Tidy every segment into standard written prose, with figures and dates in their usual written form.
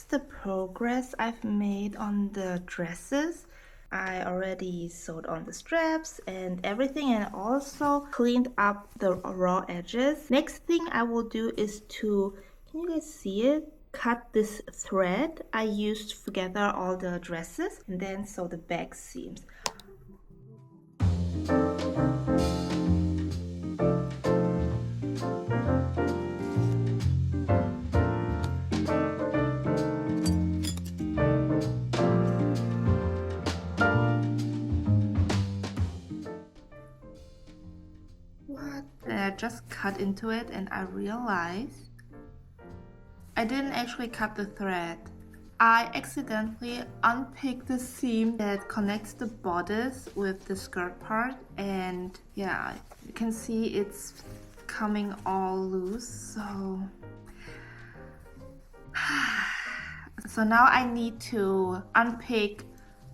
the progress I've made on the dresses. I already sewed on the straps and everything, and also cleaned up the raw edges. Next thing I will do is to, can you guys see it? Cut this thread I used to gather all the dresses and then sew the back seams. What? And I just cut into it and I realized I didn't actually cut the thread. I accidentally unpicked the seam that connects the bodice with the skirt part, and yeah, you can see it's coming all loose. So now I need to unpick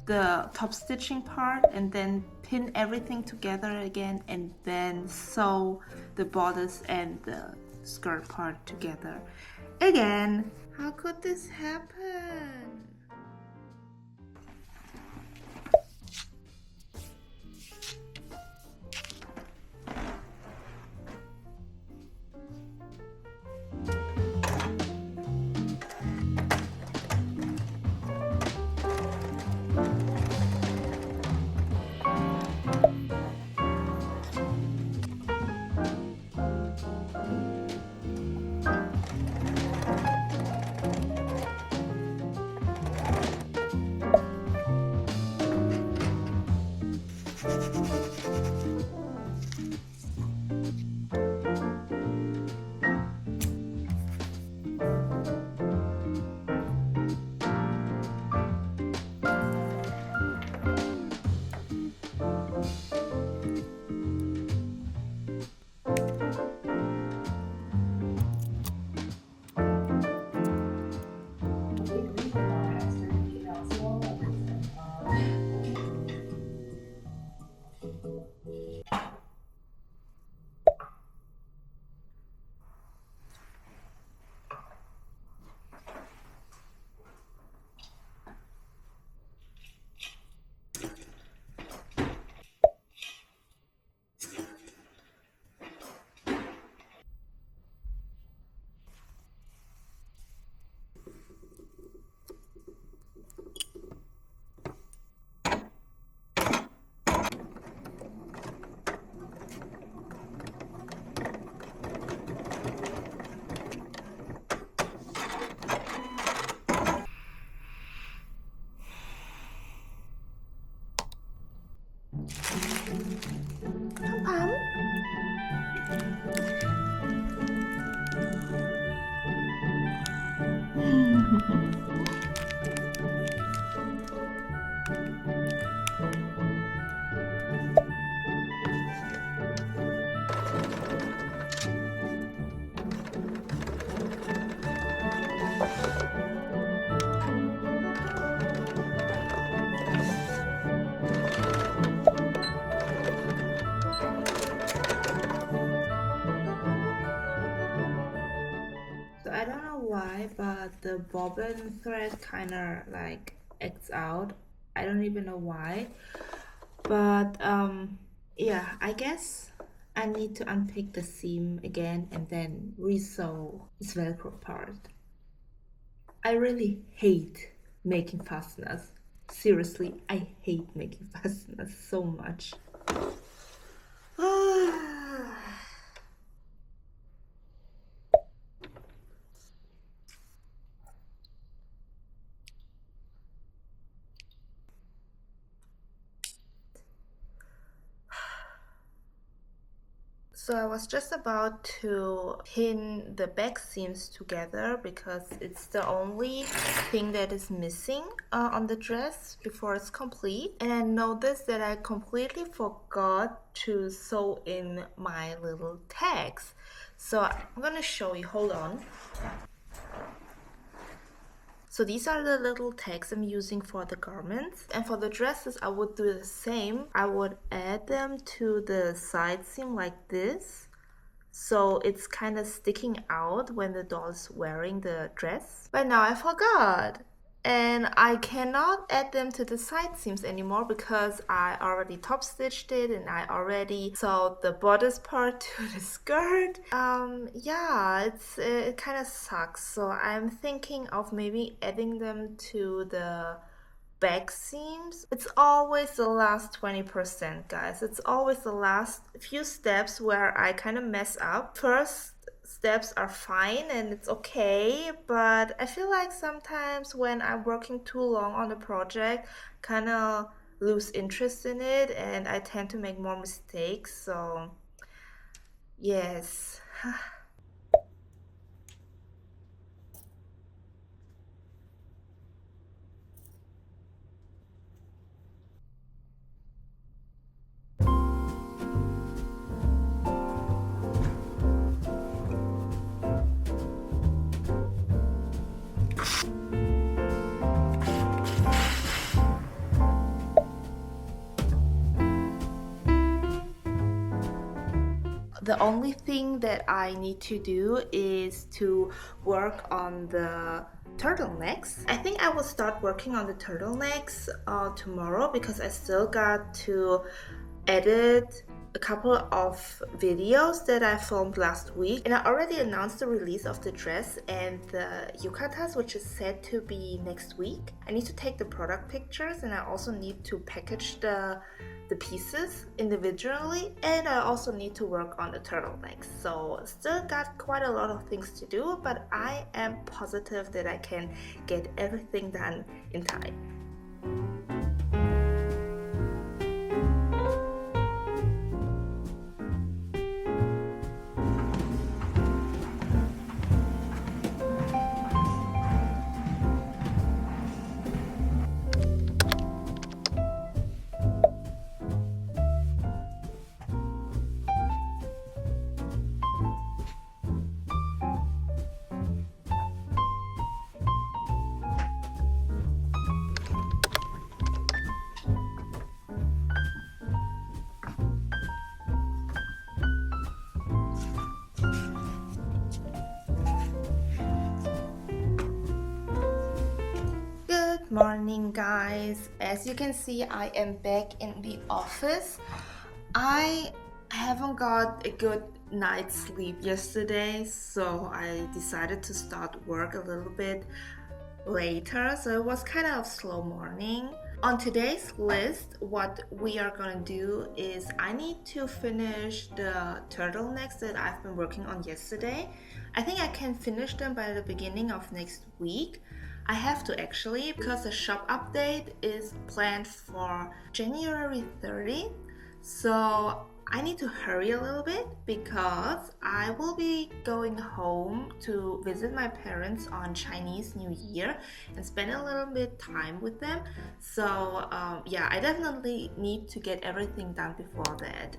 the top stitching part and then pin everything together again and then sew the bodice and the skirt part together again. How could this happen? So I don't know why, but the bobbin thread kind of like acts out. I don't even know why. But yeah, I guess I need to unpick the seam again and then resew this Velcro part. I really hate making fasteners. Seriously, I hate making fasteners so much. So I was just about to pin the back seams together because it's the only thing that is missing on the dress before it's complete. And I noticed that I completely forgot to sew in my little tags. So I'm gonna show you, hold on. So these are the little tags I'm using for the garments. And for the dresses, I would do the same. I would add them to the side seam like this. so it's kind of sticking out when the doll's wearing the dress. But now I forgot. And I cannot add them to the side seams anymore because I already top stitched it and I already sewed the bodice part to the skirt. Yeah, it kind of sucks. So I'm thinking of maybe adding them to the back seams. It's always the last 20%, guys. It's always the last few steps where I kind of mess up. First steps are fine and it's okay, but I feel like sometimes when I'm working too long on the project, kind of lose interest in it and I tend to make more mistakes. So, yes. The only thing that I need to do is to work on the turtlenecks. I think I will start working on the turtlenecks tomorrow because I still got to edit a couple of videos that I filmed last week, and I already announced the release of the dress and the yukatas, which is said to be next week. I need to take the product pictures and I also need to package the pieces individually, and I also need to work on the turtlenecks. So still got quite a lot of things to do, but I am positive that I can get everything done in time. Good morning, guys. As you can see, I am back in the office. I haven't got a good night's sleep yesterday, so I decided to start work a little bit later. So it was kind of a slow morning. On today's list, what we are gonna do is I need to finish the turtlenecks that I've been working on yesterday. I think I can finish them by the beginning of next week. I have to actually because the shop update is planned for January 30th. So I need to hurry a little bit because I will be going home to visit my parents on Chinese New Year and spend a little bit time with them. So yeah, I definitely need to get everything done before that.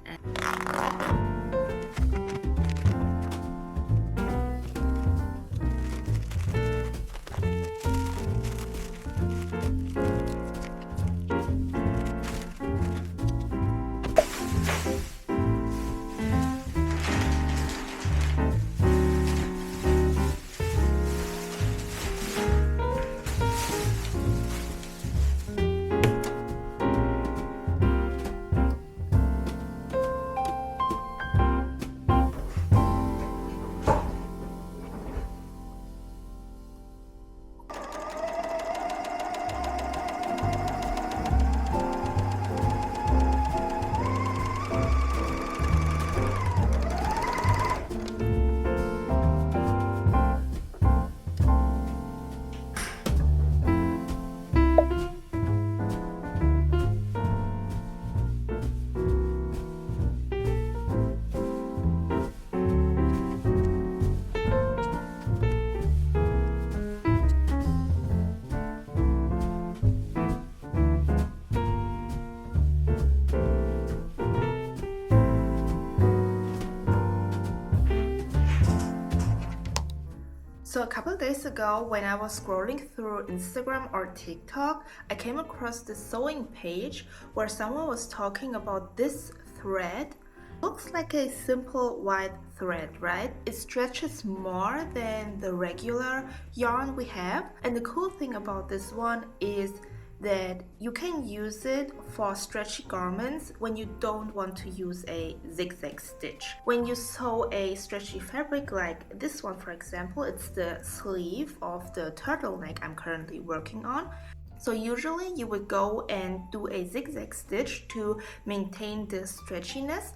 So a couple of days ago, when I was scrolling through Instagram or TikTok, I came across this sewing page where someone was talking about this thread Looks like a simple white thread, right? It stretches more than the regular yarn we have. And the cool thing about this one is that you can use it for stretchy garments when you don't want to use a zigzag stitch. When you sew a stretchy fabric like this one, for example, it's the sleeve of the turtleneck I'm currently working on. So usually you would go and do a zigzag stitch to maintain the stretchiness,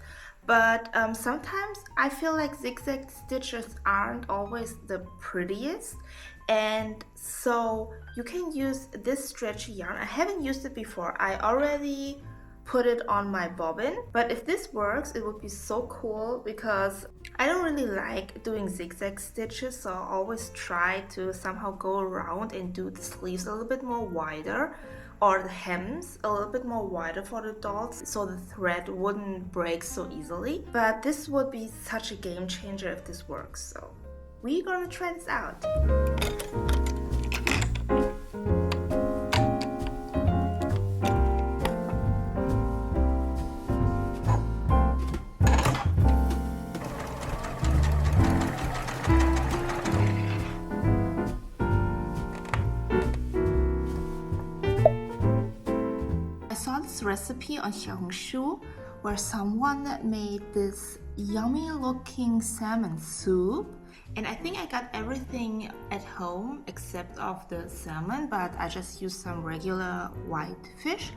but sometimes I feel like zigzag stitches aren't always the prettiest, and so you can use this stretchy yarn. I haven't used it before. I already put it on my bobbin, but if this works it would be so cool because I don't really like doing zigzag stitches, so I always try to somehow go around and do the sleeves a little bit more wider or the hems a little bit more wider for the dolls so the thread wouldn't break so easily. But this would be such a game changer if this works, so we're gonna try this out. Recipe on Xiaohongshu where someone made this yummy looking salmon soup, and I think I got everything at home except of the salmon, but I just used some regular white fish.